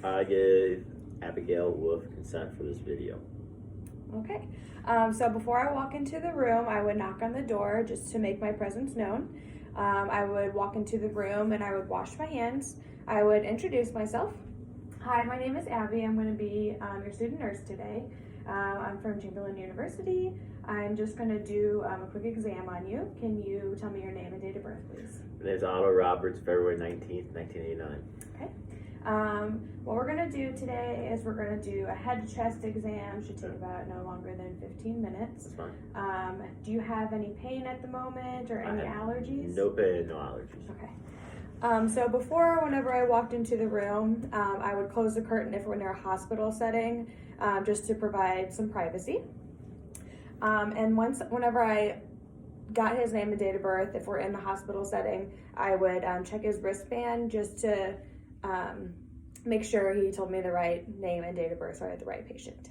I give Abigail Wolf consent for this video. Okay. So before I walk into the room, I would knock on the door just to make my presence known. I would walk into the room and I would wash my hands. I would introduce myself. Hi, my name is Abby. I'm going to be your student nurse today. I'm from Chamberlain University. I'm just going to do a quick exam on you. Can you tell me your name and date of birth, please? My name is Otto Roberts, February 19th, 1989. Okay. What we're going to do today is we're going to do a head-to-chest exam. Should take about no longer than 15 minutes. That's fine. Do you have any pain at the moment or any allergies? No pain, no allergies. Okay. So before, whenever I walked into the room, I would close the curtain if we're in a hospital setting, just to provide some privacy. And whenever I got his name and date of birth, if we're in the hospital setting, I would check his wristband just to make sure he told me the right name and date of birth, so I had the right patient.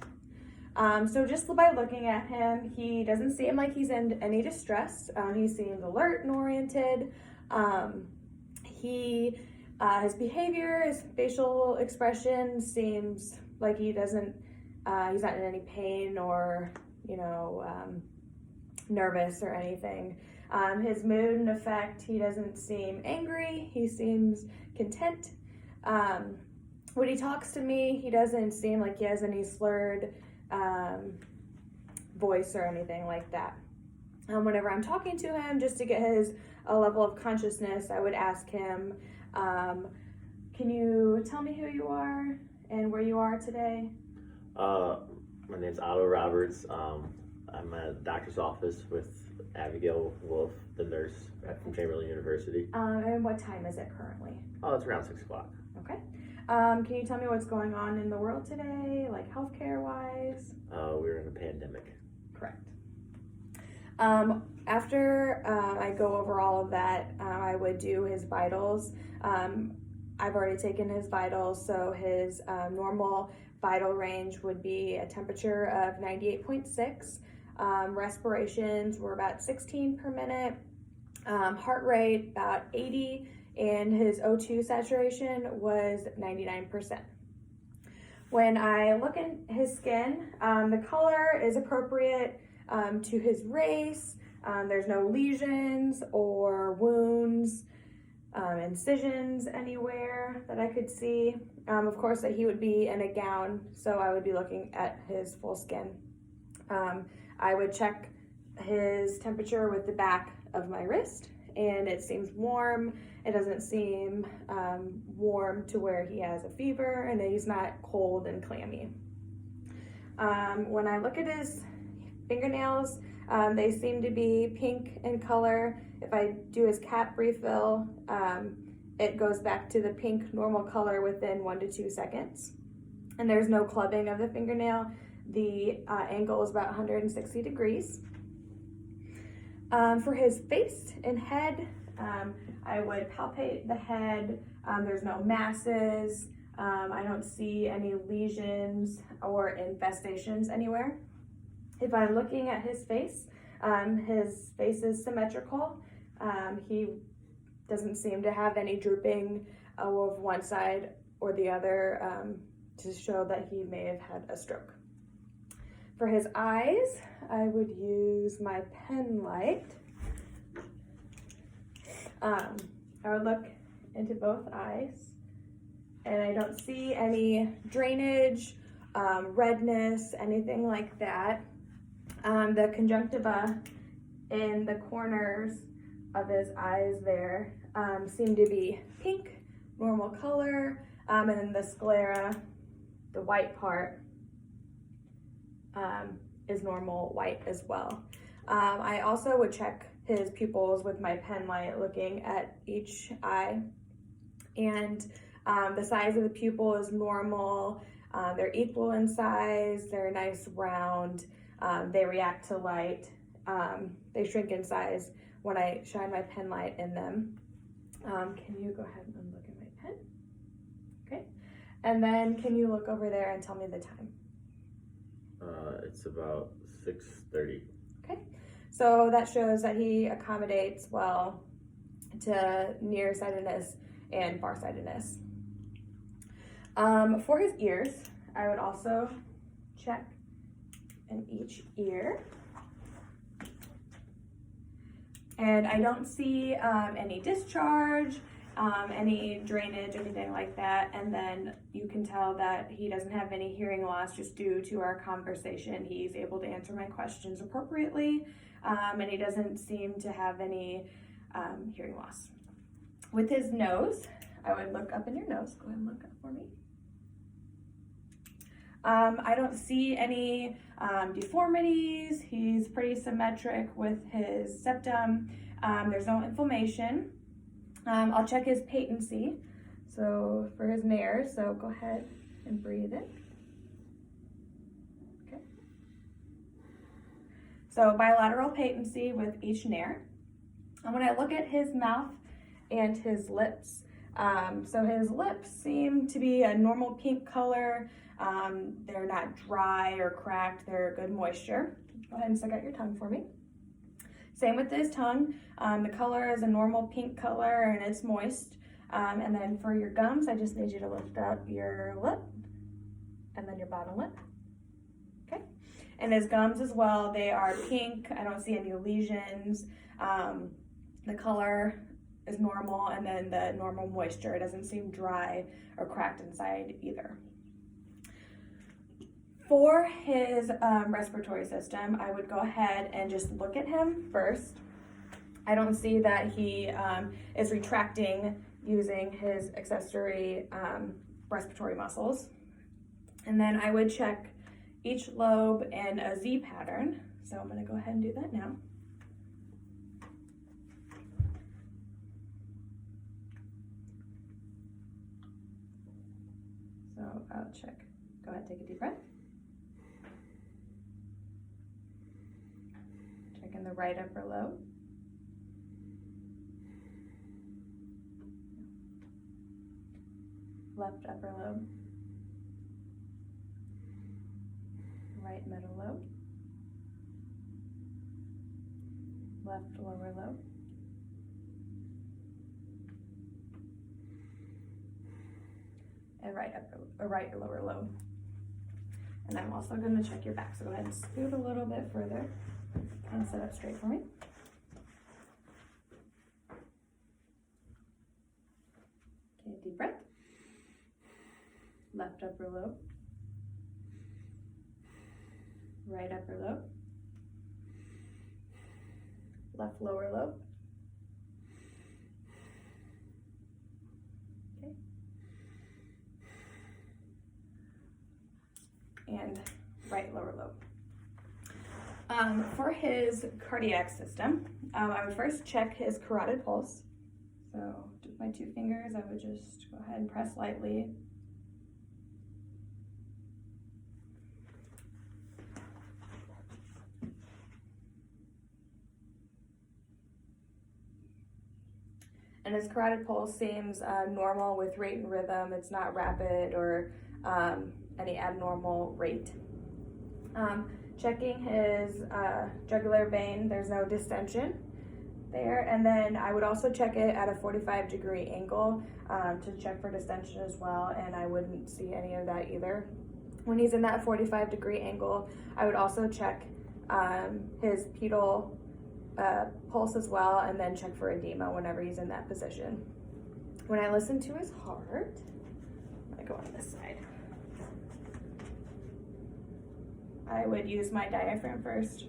So just by looking at him, he doesn't seem like he's in any distress. He seems alert and oriented. His behavior, his facial expression seems like he's not in any pain or, nervous or anything. His mood and affect, he doesn't seem angry. He seems content. When he talks to me, he doesn't seem like he has any slurred voice or anything like that. Whenever I'm talking to him, just to get his level of consciousness, I would ask him, can you tell me who you are and where you are today? My name's Otto Roberts. I'm at a doctor's office with Abigail Wolf, the nurse from Chamberlain University. And what time is it currently? Oh, it's around 6 o'clock. Okay. Can you tell me what's going on in the world today, like healthcare wise? We're in a pandemic. Correct. After I go over all of that, I would do his vitals. I've already taken his vitals, so his normal vital range would be a temperature of 98.6. Respirations were about 16 per minute. Heart rate about 80, and his O2 saturation was 99%. When I look at his skin, the color is appropriate to his race. There's no lesions or wounds, incisions anywhere that I could see. Of course, that he would be in a gown, so I would be looking at his full skin. I would check his temperature with the back of my wrist, and it seems warm. It doesn't seem warm to where he has a fever, and he's not cold and clammy. When I look at his fingernails, they seem to be pink in color. If I do his cap refill, it goes back to the pink normal color within 1 to 2 seconds. And there's no clubbing of the fingernail. The angle is about 160 degrees. For his face and head, I would palpate the head. There's no masses. I don't see any lesions or infestations anywhere. If I'm looking at his face is symmetrical. He doesn't seem to have any drooping of one side or the other to show that he may have had a stroke. For his eyes, I would use my pen light. I would look into both eyes, and I don't see any drainage, redness, anything like that. The conjunctiva in the corners of his eyes there seem to be pink, normal color, and then the sclera, the white part, is normal white as well. I also would check his pupils with my pen light, looking at each eye, and the size of the pupil is normal. They're equal in size, they're nice round, they react to light, they shrink in size when I shine my pen light in them. Can you go ahead and look at my pen? Okay, and then can you look over there and tell me the time? It's about 6:30. Okay, so that shows that he accommodates well to nearsightedness and farsightedness. For his ears, I would also check in each ear. And I don't see any discharge, any drainage, anything like that. And then you can tell that he doesn't have any hearing loss just due to our conversation. He's able to answer my questions appropriately, and he doesn't seem to have any hearing loss. With his nose, I would look up in your nose. Go ahead and look up for me. I don't see any deformities. He's pretty symmetric with his septum. There's no inflammation. I'll check his patency. So for his nares, so go ahead and breathe it. Okay. So bilateral patency with each nare. And when I look at his mouth and his lips, so his lips seem to be a normal pink color. They're not dry or cracked, they're good moisture. Go ahead and stick out your tongue for me. Same with his tongue. The color is a normal pink color and it's moist. And then for your gums, I just need you to lift up your lip and then your bottom lip. Okay. And his gums as well, they are pink. I don't see any lesions. The color is normal, and then the normal moisture. It doesn't seem dry or cracked inside either. For his respiratory system, I would go ahead and just look at him first. I don't see that he is retracting using his accessory respiratory muscles. And then I would check each lobe in a Z pattern. So I'm gonna go ahead and do that now. So I'll check. Go ahead, take a deep breath. Check in the right upper lobe. Left upper lobe. Right middle lobe. Left lower lobe. And right lower lobe. And I'm also going to check your back. So go ahead and scoot a little bit further and sit up straight for me. Okay, deep breath. Left upper lobe. Right upper lobe. Left lower lobe. Okay. And right lower lobe. For his cardiac system, I would first check his carotid pulse. So with my 2 fingers, I would just go ahead and press lightly. And his carotid pulse seems normal with rate and rhythm. It's not rapid or any abnormal rate. Checking his jugular vein, there's no distension there. And then I would also check it at a 45-degree angle to check for distension as well, and I wouldn't see any of that either. When he's in that 45-degree angle, I would also check his pedal pulse as well, and then check for edema whenever he's in that position. When I listen to his heart, I'm gonna go on this side. I would use my diaphragm first,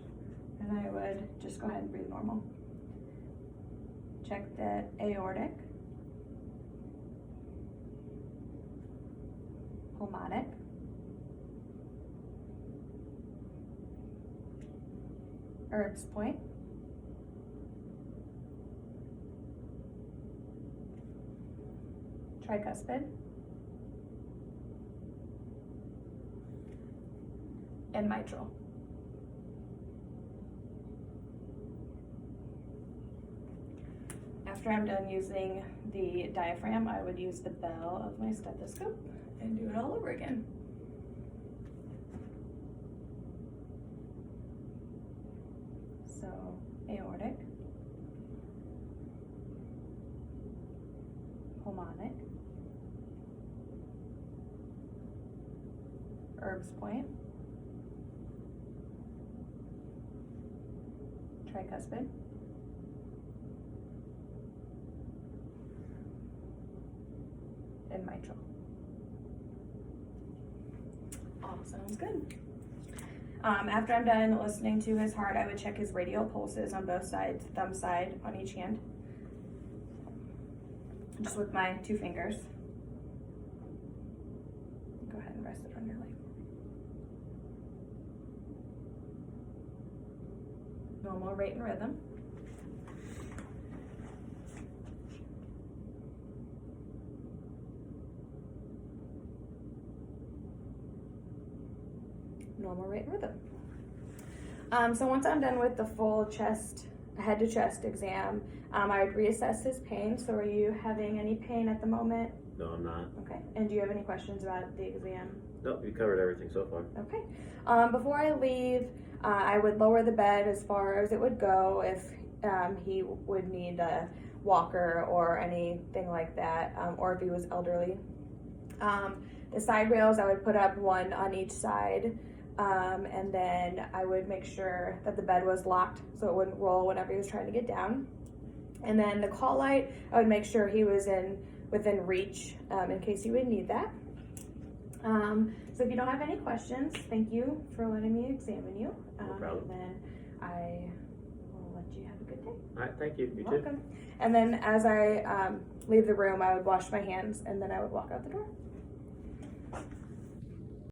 and I would just go ahead and breathe normal. Check the aortic, pulmonic, Erb's point, tricuspid, and mitral. After I'm done using the diaphragm, I would use the bell of my stethoscope and do it all over again. So, aortic, pulmonic, Herbs point, tricuspid, and mitral. All sounds good. After I'm done listening to his heart, I would check his radial pulses on both sides, thumb side on each hand. Just with my 2 fingers. Go ahead and rest it on your leg. Normal rate and rhythm. Normal rate and rhythm. So once I'm done with the full chest, head to chest exam, I would reassess his pain. So are you having any pain at the moment? No, I'm not. Okay. And do you have any questions about the exam? Nope, you covered everything so far. Okay. Before I leave, I would lower the bed as far as it would go if he would need a walker or anything like that, or if he was elderly. The side rails, I would put up 1 on each side, and then I would make sure that the bed was locked so it wouldn't roll whenever he was trying to get down. And then the call light, I would make sure he was within reach in case he would need that. So if you don't have any questions, thank you for letting me examine you. No problem. And then I will let you have a good day. All right, thank you. You Welcome. And then as I leave the room, I would wash my hands and then I would walk out the door.